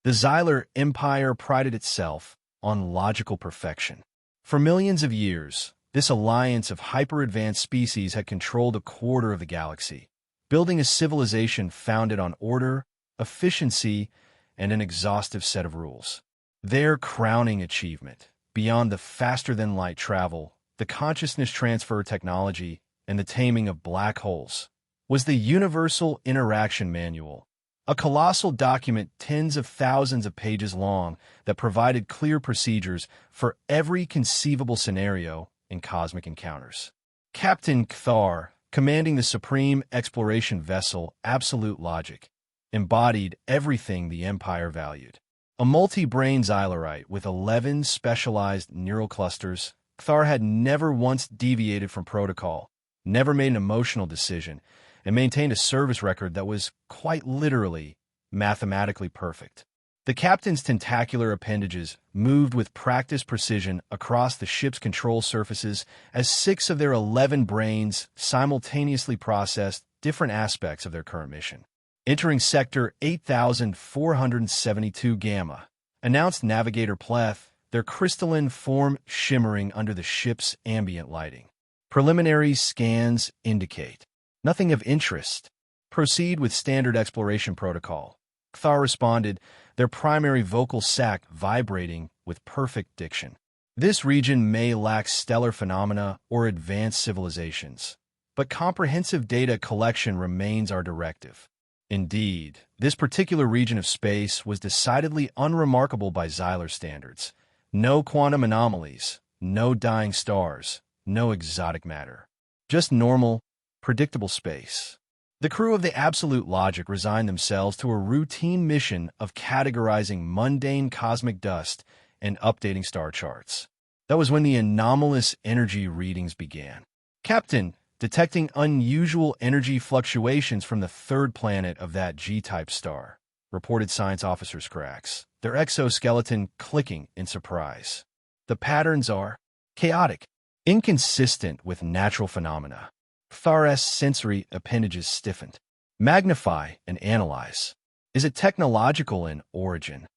The Xylar Empire prided itself on logical perfection. For millions of years, this alliance of hyper-advanced species had controlled a quarter of the galaxy, building a civilization founded on order, efficiency, and an exhaustive set of rules. Their crowning achievement, beyond the faster-than-light travel, the consciousness transfer technology, and the taming of black holes, was the Universal Interaction Manual, a colossal document tens of thousands of pages long that provided clear procedures for every conceivable scenario in cosmic encounters. Captain Cthar, commanding the supreme exploration vessel Absolute Logic, embodied everything the Empire valued. A multi-brain Xylarite with 11 specialized neural clusters, Cthar had never once deviated from protocol, never made an emotional decision, and maintained a service record that was, quite literally, mathematically perfect. The captain's tentacular appendages moved with practiced precision across the ship's control surfaces as 6 of their 11 brains simultaneously processed different aspects of their current mission. Entering Sector 8472 Gamma, announced Navigator Pleth, their crystalline form shimmering under the ship's ambient lighting. Preliminary scans indicate nothing of interest. Proceed with standard exploration protocol. Cthar responded, their primary vocal sac vibrating with perfect diction. This region may lack stellar phenomena or advanced civilizations, but comprehensive data collection remains our directive. Indeed, this particular region of space was decidedly unremarkable by Xylar standards. No quantum anomalies, no dying stars, no exotic matter. Just normal, predictable space. The crew of the Absolute Logic resigned themselves to a routine mission of categorizing mundane cosmic dust and updating star charts. That was when the anomalous energy readings began. Captain, detecting unusual energy fluctuations from the third planet of that G-type star, reported Science Officer Scrax, their exoskeleton clicking in surprise. The patterns are chaotic, inconsistent with natural phenomena. Cthar's sensory appendages stiffened. Magnify and analyze. Is it technological in origin?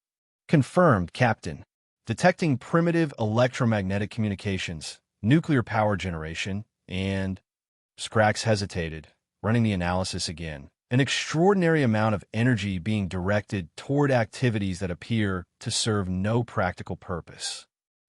Confirmed, Captain. Detecting primitive electromagnetic communications, nuclear power generation, and... Scrax hesitated, running the analysis again. An extraordinary amount of energy being directed toward activities that appear to serve no practical purpose.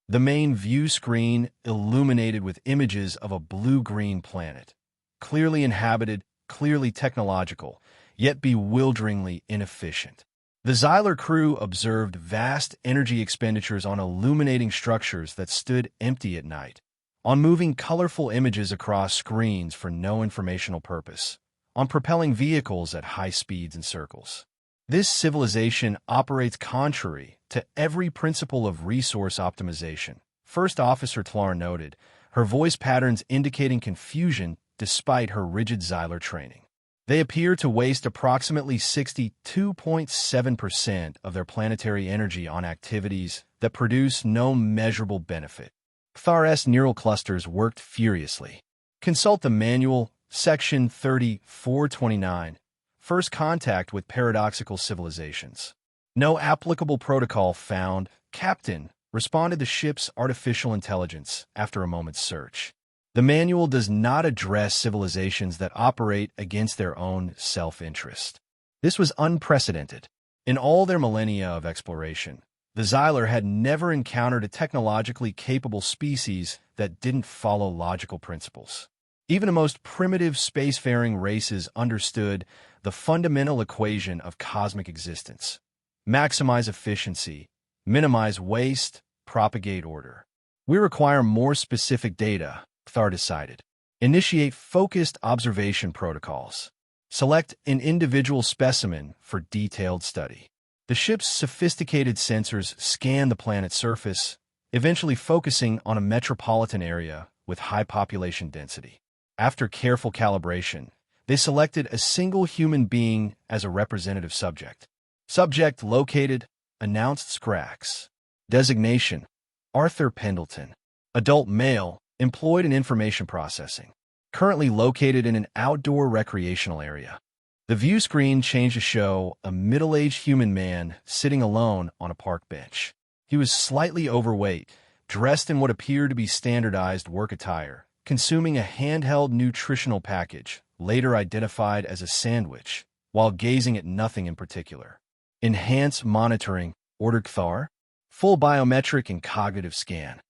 The main view screen illuminated with images of a blue-green planet. Clearly inhabited, clearly technological, yet bewilderingly inefficient. The Xylar crew observed vast energy expenditures on illuminating structures that stood empty at night, on moving colorful images across screens for no informational purpose, on propelling vehicles at high speeds and circles. This civilization operates contrary to every principle of resource optimization, First Officer Tlar noted, her voice patterns indicating confusion despite her rigid Xylar training. They appear to waste approximately 62.7% of their planetary energy on activities that produce no measurable benefit. Cthar's neural clusters worked furiously. Consult the manual, Section 3429, First Contact with Paradoxical Civilizations. No applicable protocol found, Captain, responded the ship's artificial intelligence after a moment's search. The manual does not address civilizations that operate against their own self-interest. This was unprecedented. In all their millennia of exploration, the Xylar had never encountered a technologically capable species that didn't follow logical principles. Even the most primitive spacefaring races understood the fundamental equation of cosmic existence. Maximize efficiency, minimize waste, propagate order. We require more specific data, Cthar decided. Initiate focused observation protocols. Select an individual specimen for detailed study. The ship's sophisticated sensors scanned the planet's surface, eventually focusing on a metropolitan area with high population density. After careful calibration, they selected a single human being as a representative subject. Subject located, announced Scrax. Designation, Arthur Pendleton. Adult male, employed in information processing. Currently located in an outdoor recreational area. The view screen changed to show a middle-aged human man sitting alone on a park bench. He was slightly overweight, dressed in what appeared to be standardized work attire, consuming a handheld nutritional package, later identified as a sandwich, while gazing at nothing in particular. Enhance monitoring, ordered Kthar. Full biometric and cognitive scan.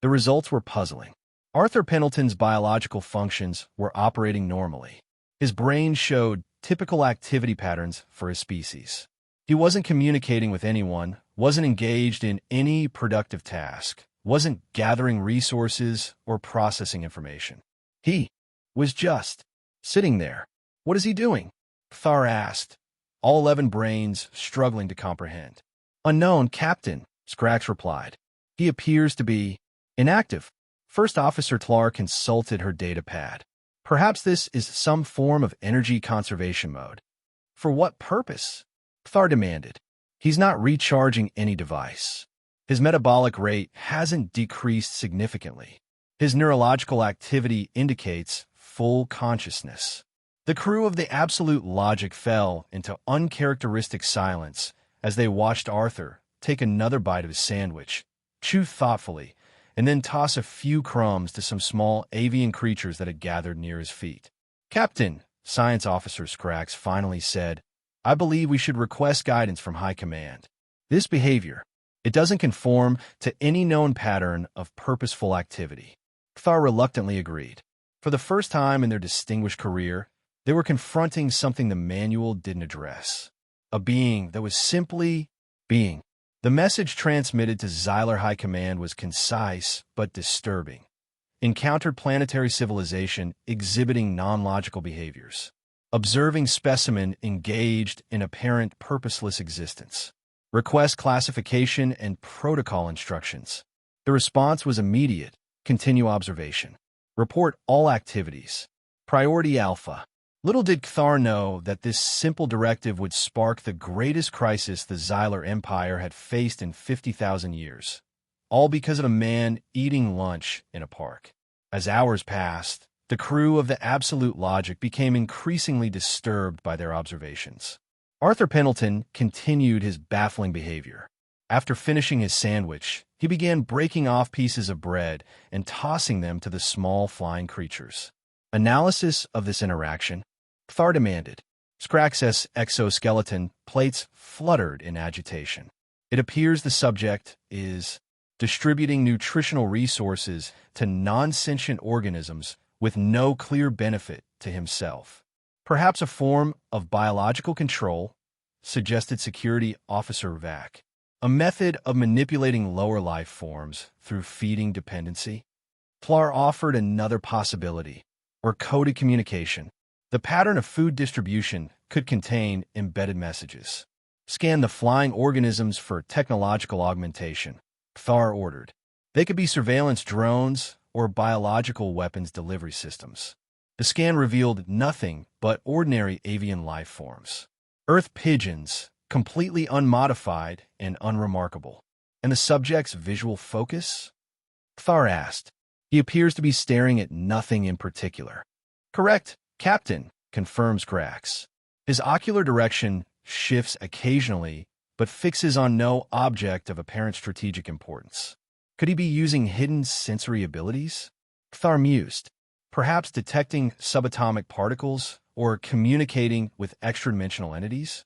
The results were puzzling. Arthur Pendleton's biological functions were operating normally. His brain showed typical activity patterns for his species. He wasn't communicating with anyone, wasn't engaged in any productive task, wasn't gathering resources or processing information. He was just sitting there. What is he doing? Kthar asked, all 11 brains struggling to comprehend. Unknown, Captain, Scrax replied. He appears to be inactive. First Officer Tlar consulted her data pad. Perhaps this is some form of energy conservation mode. For what purpose? Kthar demanded. He's not recharging any device. His metabolic rate hasn't decreased significantly. His neurological activity indicates full consciousness. The crew of the Absolute Logic fell into uncharacteristic silence as they watched Arthur take another bite of his sandwich, chew thoughtfully, and then toss a few crumbs to some small avian creatures that had gathered near his feet. Captain, Science Officer Scrax finally said, I believe we should request guidance from High Command. This behavior, it doesn't conform to any known pattern of purposeful activity. Kthar reluctantly agreed. For the first time in their distinguished career, they were confronting something the manual didn't address. A being that was simply being. The message transmitted to Xylar High Command was concise but disturbing. Encountered planetary civilization exhibiting non-logical behaviors. Observing specimen engaged in apparent purposeless existence. Request classification and protocol instructions. The response was immediate. Continue observation. Report all activities. Priority Alpha. Little did Kthar know that this simple directive would spark the greatest crisis the Xylar Empire had faced in 50,000 years, all because of a man eating lunch in a park. As hours passed, the crew of the Absolute Logic became increasingly disturbed by their observations. Arthur Pendleton continued his baffling behavior. After finishing his sandwich, he began breaking off pieces of bread and tossing them to the small flying creatures. Analysis of this interaction, Kthar demanded. Scrax's exoskeleton plates fluttered in agitation. It appears the subject is distributing nutritional resources to non-sentient organisms with no clear benefit to himself. Perhaps a form of biological control, suggested Security Officer Vac. A method of manipulating lower life forms through feeding dependency. Tlar offered another possibility, or coded communication. The pattern of food distribution could contain embedded messages. Scan the flying organisms for technological augmentation, Kthar ordered. They could be surveillance drones or biological weapons delivery systems. The scan revealed nothing but ordinary avian life forms. Earth pigeons, completely unmodified and unremarkable. And the subject's visual focus? Kthar asked. He appears to be staring at nothing in particular. Correct, Captain, confirms Grax. His ocular direction shifts occasionally, but fixes on no object of apparent strategic importance. Could he be using hidden sensory abilities? Kthar mused. Perhaps detecting subatomic particles or communicating with extra-dimensional entities?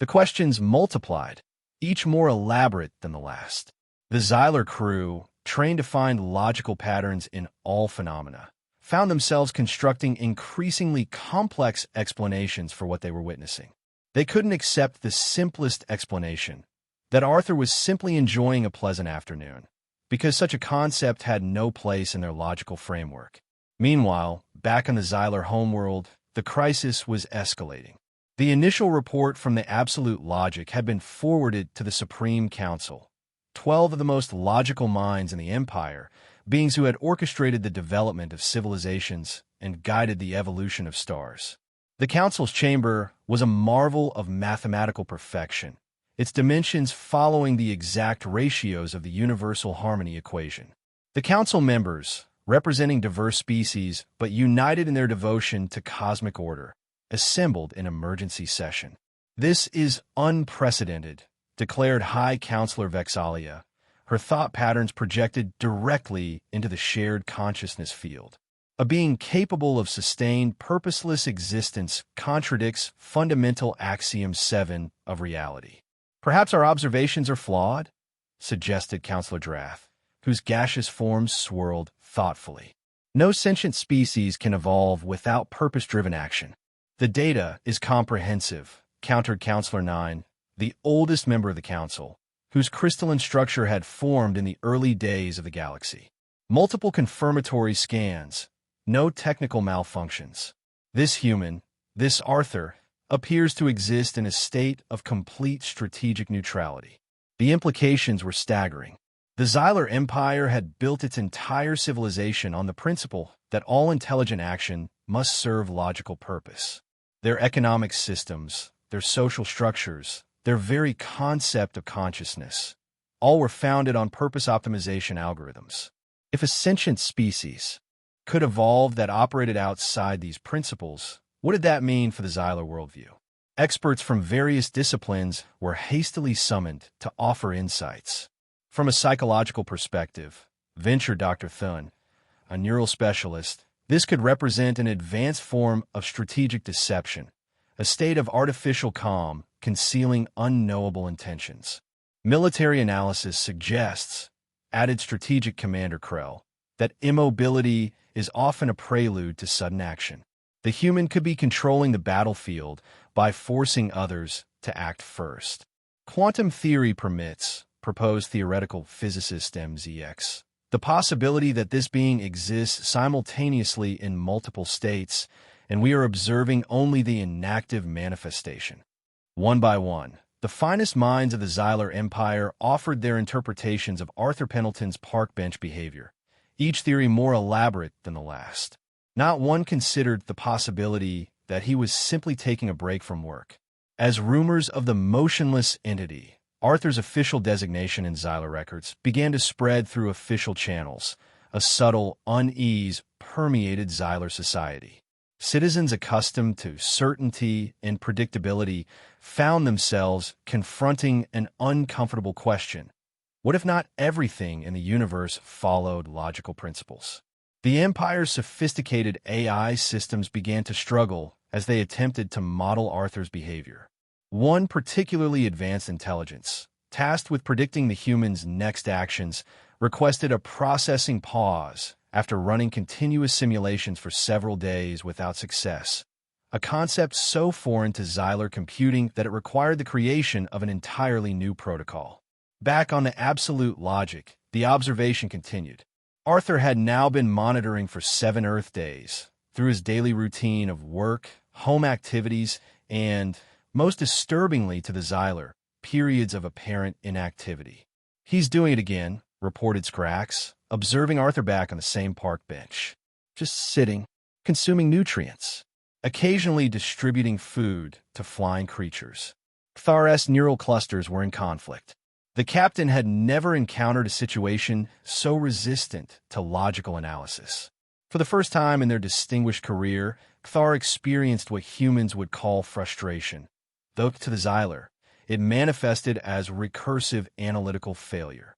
The questions multiplied, each more elaborate than the last. The Xylar crew, trained to find logical patterns in all phenomena, found themselves constructing increasingly complex explanations for what they were witnessing. They couldn't accept the simplest explanation, that Arthur was simply enjoying a pleasant afternoon, because such a concept had no place in their logical framework. Meanwhile, back in the Xylar homeworld, the crisis was escalating. The initial report from the Absolute Logic had been forwarded to the Supreme Council. 12 of the most logical minds in the Empire, beings who had orchestrated the development of civilizations and guided the evolution of stars. The Council's chamber was a marvel of mathematical perfection, its dimensions following the exact ratios of the universal harmony equation. The Council members, representing diverse species but united in their devotion to cosmic order, assembled in emergency session. "This is unprecedented," declared High Counselor Vexalia, her thought patterns projected directly into the shared consciousness field. "A being capable of sustained, purposeless existence contradicts fundamental axiom 7 of reality." "Perhaps our observations are flawed?" suggested Counselor Drath, whose gaseous forms swirled thoughtfully. "No sentient species can evolve without purpose-driven action." "The data is comprehensive," countered Counselor 9, the oldest member of the Council, whose crystalline structure had formed in the early days of the galaxy. "Multiple confirmatory scans, no technical malfunctions. This human, this Arthur, appears to exist in a state of complete strategic neutrality." The implications were staggering. The Xylar Empire had built its entire civilization on the principle that all intelligent action must serve logical purpose. Their economic systems, their social structures, their very concept of consciousness, all were founded on purpose optimization algorithms. If a sentient species could evolve that operated outside these principles, what did that mean for the Xylar worldview? Experts from various disciplines were hastily summoned to offer insights. From a psychological perspective, ventured Dr. Thun, a neural specialist, this could represent an advanced form of strategic deception, a state of artificial calm concealing unknowable intentions. Military analysis suggests, added Strategic Commander Krell, that immobility is often a prelude to sudden action. The human could be controlling the battlefield by forcing others to act first. Quantum theory permits, proposed theoretical physicist MZX, the possibility that this being exists simultaneously in multiple states, and we are observing only the inactive manifestation. One by one, the finest minds of the Xylar Empire offered their interpretations of Arthur Pendleton's park bench behavior, each theory more elaborate than the last. Not one considered the possibility that he was simply taking a break from work. As rumors of the motionless entity, Arthur's official designation in Xylar records, began to spread through official channels, a subtle unease permeated Xylar society. Citizens accustomed to certainty and predictability found themselves confronting an uncomfortable question. What if not everything in the universe followed logical principles? The Empire's sophisticated AI systems began to struggle as they attempted to model Arthur's behavior. One particularly advanced intelligence, tasked with predicting the human's next actions, requested a processing pause after running continuous simulations for several days without success, a concept so foreign to Xylar computing that it required the creation of an entirely new protocol. Back on the absolute logic, the observation continued. Arthur had now been monitoring for 7 Earth days, through his daily routine of work, home activities, and, most disturbingly to the Xylar, periods of apparent inactivity. "He's doing it again," reported Scrax, observing Arthur back on the same park bench. "Just sitting, consuming nutrients, occasionally distributing food to flying creatures." Kthar's neural clusters were in conflict. The captain had never encountered a situation so resistant to logical analysis. For the first time in their distinguished career, Kthar experienced what humans would call frustration, though to the Xylar, it manifested as recursive analytical failure.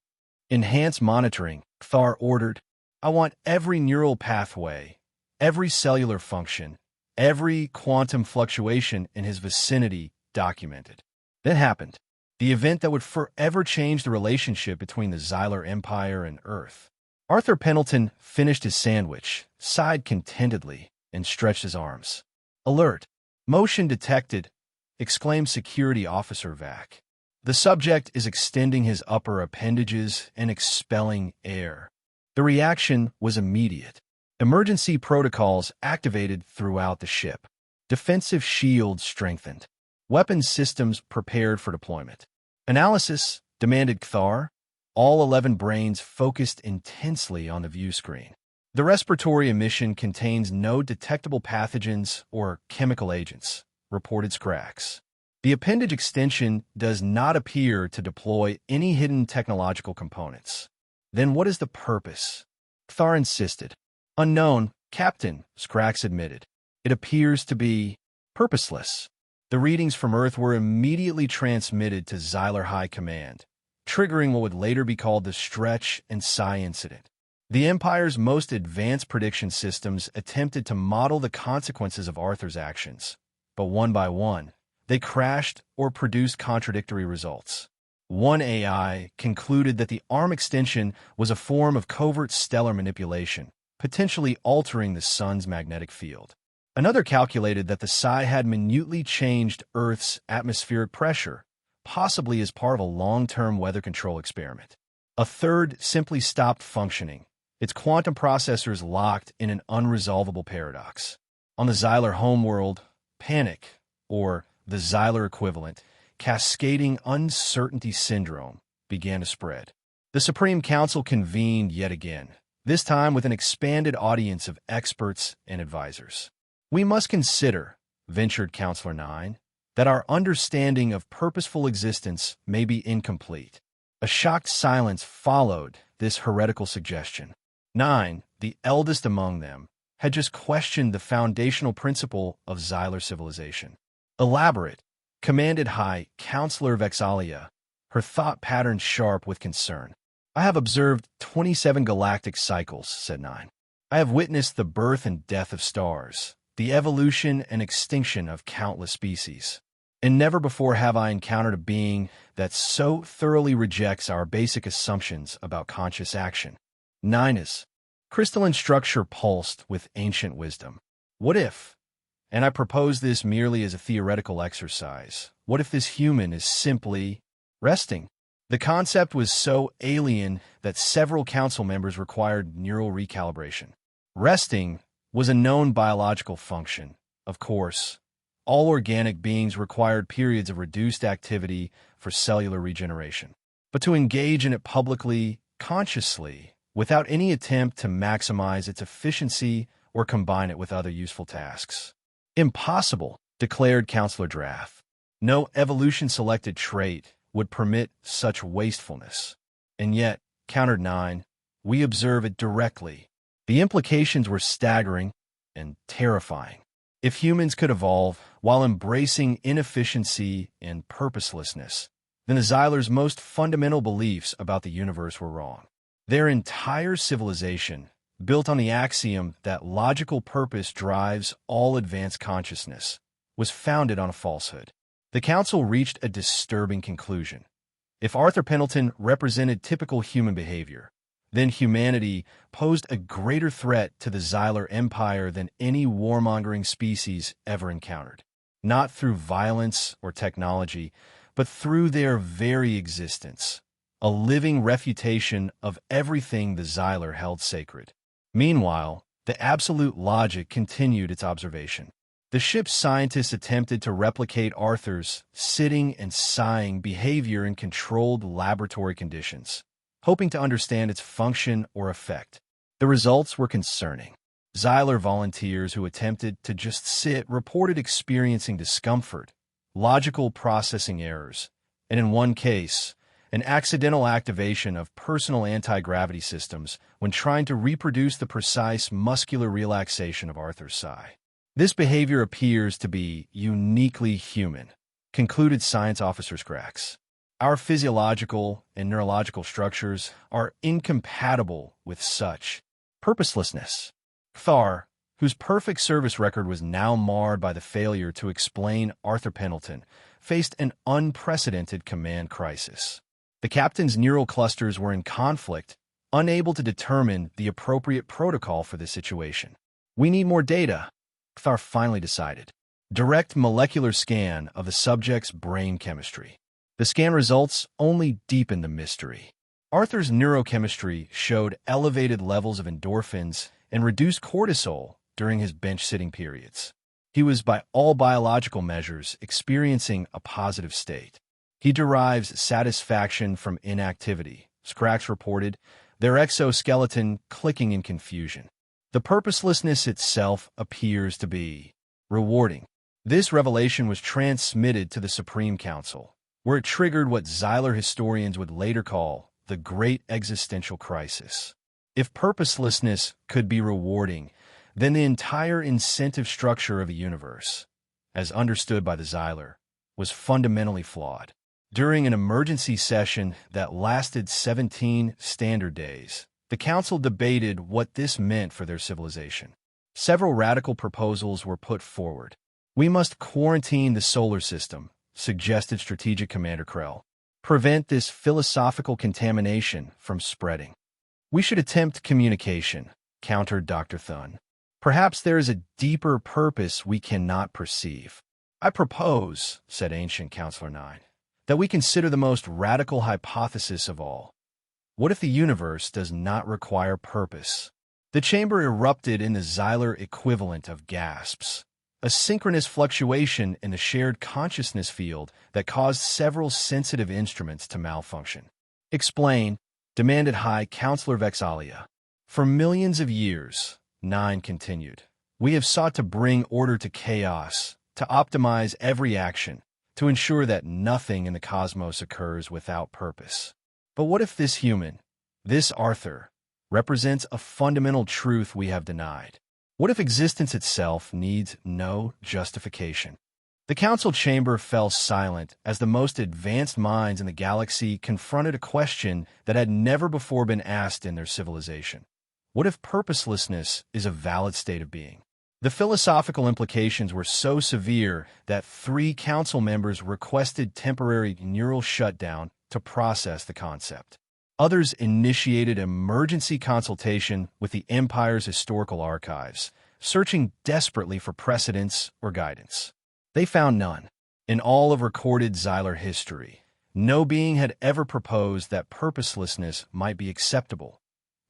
"Enhance monitoring," Kthar ordered. "I want every neural pathway, every cellular function, every quantum fluctuation in his vicinity documented." Then happened. The event that would forever change the relationship between the Xylar Empire and Earth. Arthur Pendleton finished his sandwich, sighed contentedly, and stretched his arms. "Alert! Motion detected!" exclaimed Security Officer Vac. "The subject is extending his upper appendages and expelling air." The reaction was immediate. Emergency protocols activated throughout the ship. Defensive shields strengthened. Weapons systems prepared for deployment. "Analysis," demanded Kthar. All 11 brains focused intensely on the view screen. "The respiratory emission contains no detectable pathogens or chemical agents," reported Scrax. "The appendage extension does not appear to deploy any hidden technological components." "Then what is the purpose?" Kthar insisted. "Unknown, Captain," Scrax admitted. "It appears to be Purposeless. The readings from Earth were immediately transmitted to Xylar High Command, triggering what would later be called the Stretch and Psi incident. The Empire's most advanced prediction systems attempted to model the consequences of Arthur's actions, but one by one, they crashed or produced contradictory results. One AI concluded that the arm extension was a form of covert stellar manipulation, potentially altering the sun's magnetic field. Another calculated that the Psi had minutely changed Earth's atmospheric pressure, possibly as part of a long-term weather control experiment. A third simply stopped functioning, its quantum processors locked in an unresolvable paradox. On the Xylar homeworld, panic, or the Xylar equivalent, cascading uncertainty syndrome, began to spread. The Supreme Council convened yet again, this time with an expanded audience of experts and advisors. We must consider, ventured Counselor 9, that our understanding of purposeful existence may be incomplete. A shocked silence followed this heretical suggestion. 9, the eldest among them, had just questioned the foundational principle of Xylar civilization. Elaborate, commanded High Counselor Vexalia, her thought pattern sharp with concern. I have observed 27 galactic cycles, said 9. I have witnessed the birth and death of stars, the evolution and extinction of countless species. And never before have I encountered a being that so thoroughly rejects our basic assumptions about conscious action. 9's crystalline structure pulsed with ancient wisdom. What if, and I propose this merely as a theoretical exercise, what if this human is simply resting? The concept was so alien that several council members required neural recalibration. Resting was a known biological function, of course. All organic beings required periods of reduced activity for cellular regeneration. But to engage in it publicly, consciously, without any attempt to maximize its efficiency or combine it with other useful tasks. Impossible, declared Counselor Drath. No evolution-selected trait would permit such wastefulness. And yet, countered 9, we observe it directly. The implications were staggering and terrifying. If humans could evolve while embracing inefficiency and purposelessness, then the Xylar's most fundamental beliefs about the universe were wrong. Their entire civilization, built on the axiom that logical purpose drives all advanced consciousness, was founded on a falsehood. The Council reached a disturbing conclusion. If Arthur Pendleton represented typical human behavior, then humanity posed a greater threat to the Xylar Empire than any warmongering species ever encountered. Not through violence or technology, but through their very existence, a living refutation of everything the Xylar held sacred. Meanwhile, the absolute logic continued its observation. The ship's scientists attempted to replicate Arthur's sitting and sighing behavior in controlled laboratory conditions, hoping to understand its function or effect. The results were concerning. Xylar volunteers who attempted to just sit reported experiencing discomfort, logical processing errors, and in one case, an accidental activation of personal anti-gravity systems when trying to reproduce the precise muscular relaxation of Arthur's sigh. This behavior appears to be uniquely human, concluded Science Officer Scrax. Our physiological and neurological structures are incompatible with such purposelessness. Thar, whose perfect service record was now marred by the failure to explain Arthur Pendleton, faced an unprecedented command crisis. The captain's neural clusters were in conflict, unable to determine the appropriate protocol for this situation. We need more data, Thar finally decided. Direct molecular scan of the subject's brain chemistry. The scan results only deepened the mystery. Arthur's neurochemistry showed elevated levels of endorphins and reduced cortisol during his bench-sitting periods. He was, by all biological measures, experiencing a positive state. He derives satisfaction from inactivity, Scrax reported, their exoskeleton clicking in confusion. The purposelessness itself appears to be rewarding. This revelation was transmitted to the Supreme Council, where it triggered what Xylar historians would later call the Great Existential Crisis. If purposelessness could be rewarding, then the entire incentive structure of a universe, as understood by the Xyler, was fundamentally flawed. During an emergency session that lasted 17 standard days, the Council debated what this meant for their civilization. Several radical proposals were put forward. "We must quarantine the solar system," suggested Strategic Commander Krell. "Prevent this philosophical contamination from spreading." "We should attempt communication," countered Dr. Thun. "Perhaps there is a deeper purpose we cannot perceive." "I propose," said Ancient Counselor 9, "that we consider the most radical hypothesis of all. What if the universe does not require purpose?" The chamber erupted in the Xyler equivalent of gasps, a synchronous fluctuation in the shared consciousness field that caused several sensitive instruments to malfunction. "Explain," demanded High Counselor Vexalia. "For millions of years," 9 continued, "we have sought to bring order to chaos, to optimize every action, to ensure that nothing in the cosmos occurs without purpose. But what if this human, this Arthur, represents a fundamental truth we have denied? What if existence itself needs no justification?" The council chamber fell silent as the most advanced minds in the galaxy confronted a question that had never before been asked in their civilization. What if purposelessness is a valid state of being? The philosophical implications were so severe that 3 council members requested temporary neural shutdown to process the concept. Others initiated emergency consultation with the Empire's historical archives, searching desperately for precedents or guidance. They found none. In all of recorded Xyler history, no being had ever proposed that purposelessness might be acceptable,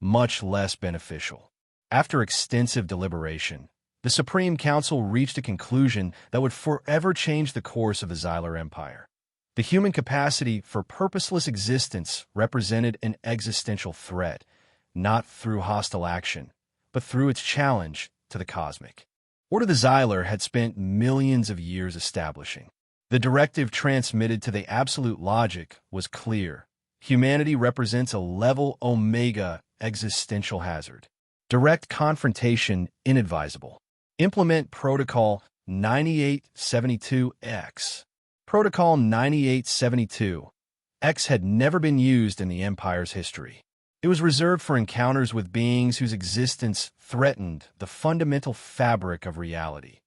much less beneficial. After extensive deliberation, the Supreme Council reached a conclusion that would forever change the course of the Xyler Empire. The human capacity for purposeless existence represented an existential threat, not through hostile action, but through its challenge to the cosmic order the Xyler had spent millions of years establishing. The directive transmitted to the absolute logic was clear. Humanity represents a level omega existential hazard. Direct confrontation inadvisable. Implement Protocol 9872X. Protocol 9872X had never been used in the Empire's history. It was reserved for encounters with beings whose existence threatened the fundamental fabric of reality,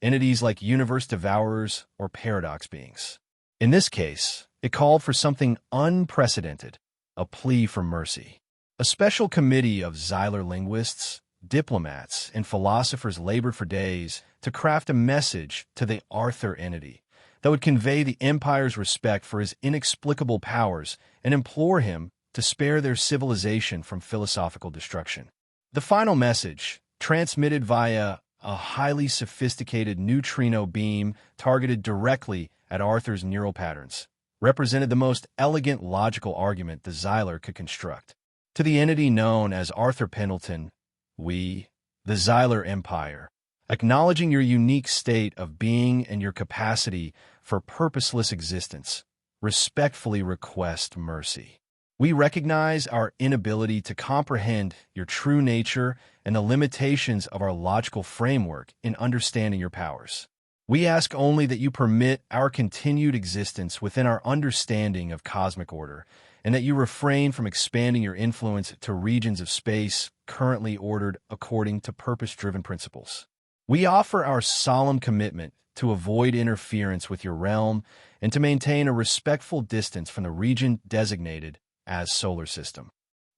entities like universe devourers or paradox beings. In this case, it called for something unprecedented, a plea for mercy. A special committee of Xyler linguists, diplomats, and philosophers labored for days to craft a message to the Arthur entity that would convey the Empire's respect for his inexplicable powers and implore him to spare their civilization from philosophical destruction. The final message, transmitted via a highly sophisticated neutrino beam targeted directly at Arthur's neural patterns, represented the most elegant logical argument the Xyler could construct. To the entity known as Arthur Pendleton, we, the Xyler Empire, acknowledging your unique state of being and your capacity for purposeless existence, respectfully request mercy. We recognize our inability to comprehend your true nature and the limitations of our logical framework in understanding your powers. We ask only that you permit our continued existence within our understanding of cosmic order, and that you refrain from expanding your influence to regions of space currently ordered according to purpose-driven principles. We offer our solemn commitment to avoid interference with your realm and to maintain a respectful distance from the region designated as solar system.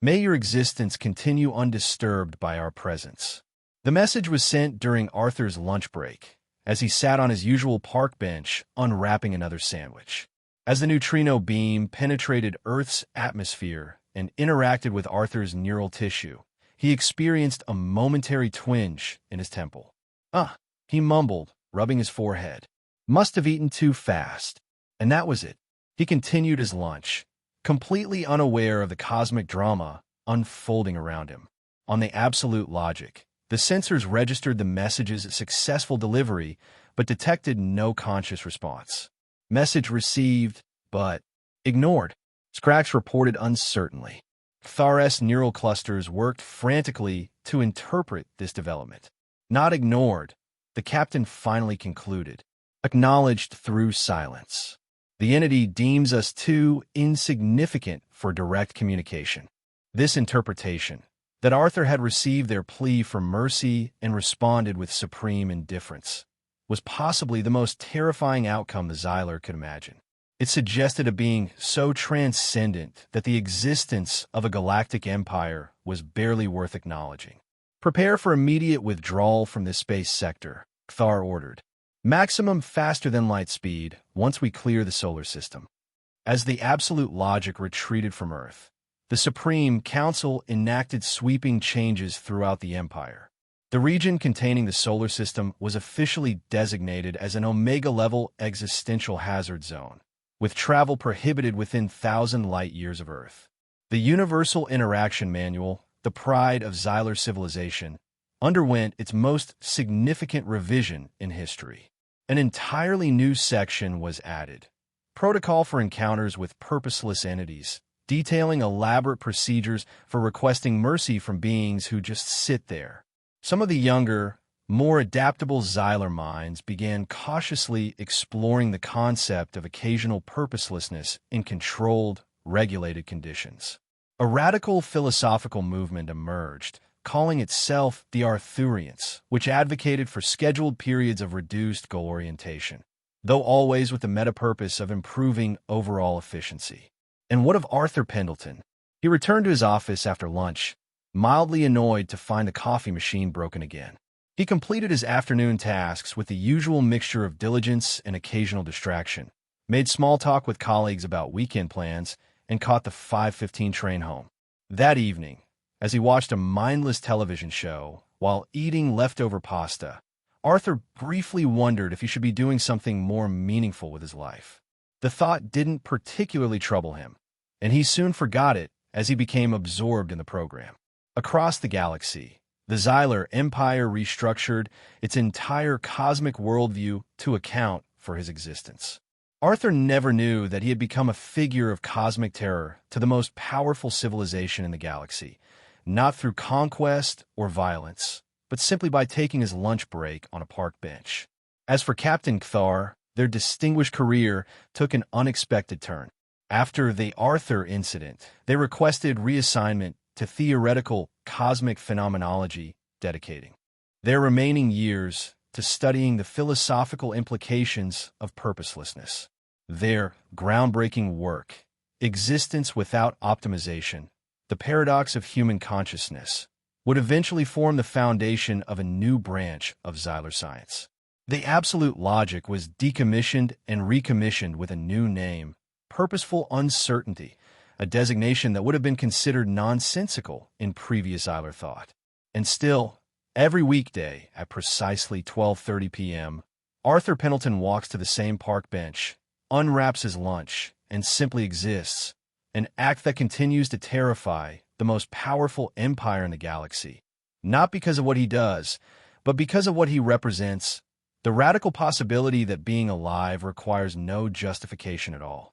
May your existence continue undisturbed by our presence. The message was sent during Arthur's lunch break, as he sat on his usual park bench unwrapping another sandwich. As the neutrino beam penetrated Earth's atmosphere and interacted with Arthur's neural tissue, he experienced a momentary twinge in his temple. He mumbled, rubbing his forehead. Must have eaten too fast. And that was it. He continued his lunch, completely unaware of the cosmic drama unfolding around him. On the absolute logic, the sensors registered the message's successful delivery, but detected no conscious response. Message received, but ignored. Scratch reported uncertainly. Thar's neural clusters worked frantically to interpret this development. Not ignored, the captain finally concluded. acknowledged through silence. The entity deems us too insignificant for direct communication. This interpretation, that Arthur had received their plea for mercy and responded with supreme indifference, was possibly the most terrifying outcome the Xylar could imagine. It suggested a being so transcendent that the existence of a galactic empire was barely worth acknowledging. Prepare for immediate withdrawal from this space sector, Thar ordered. Maximum faster-than-light speed once we clear the solar system. As the absolute logic retreated from Earth, the Supreme Council enacted sweeping changes throughout the Empire. The region containing the solar system was officially designated as an Omega-level existential hazard zone, with travel prohibited within 1,000 light-years of Earth. The Universal Interaction Manual, the pride of Xylar civilization, underwent its most significant revision in history. An entirely new section was added, Protocol for Encounters with Purposeless Entities, detailing elaborate procedures for requesting mercy from beings who just sit there. Some of the younger, more adaptable Xylar minds began cautiously exploring the concept of occasional purposelessness in controlled, regulated conditions. A radical philosophical movement emerged, calling itself the Arthurians, which advocated for scheduled periods of reduced goal orientation, though always with the meta-purpose of improving overall efficiency. And what of Arthur Pendleton? He returned to his office after lunch, mildly annoyed to find the coffee machine broken again. He completed his afternoon tasks with the usual mixture of diligence and occasional distraction, made small talk with colleagues about weekend plans, and caught the 5:15 train home. That evening, as he watched a mindless television show while eating leftover pasta, Arthur briefly wondered if he should be doing something more meaningful with his life. The thought didn't particularly trouble him, and he soon forgot it as he became absorbed in the program. Across the galaxy, the Xylar Empire restructured its entire cosmic worldview to account for his existence. Arthur never knew that he had become a figure of cosmic terror to the most powerful civilization in the galaxy, not through conquest or violence, but simply by taking his lunch break on a park bench. As for Captain Thar, their distinguished career took an unexpected turn. After the Arthur incident, they requested reassignment to theoretical cosmic phenomenology, dedicating their remaining years to studying the philosophical implications of purposelessness. Their groundbreaking work, Existence Without Optimization, the Paradox of Human Consciousness, would eventually form the foundation of a new branch of Xylar science. The absolute logic was decommissioned and recommissioned with a new name, Purposeful Uncertainty, a designation that would have been considered nonsensical in previous Xylar thought. And still, every weekday at precisely 12:30 p.m., Arthur Pendleton walks to the same park bench, unwraps his lunch, and simply exists, an act that continues to terrify the most powerful empire in the galaxy, not because of what he does, but because of what he represents, the radical possibility that being alive requires no justification at all.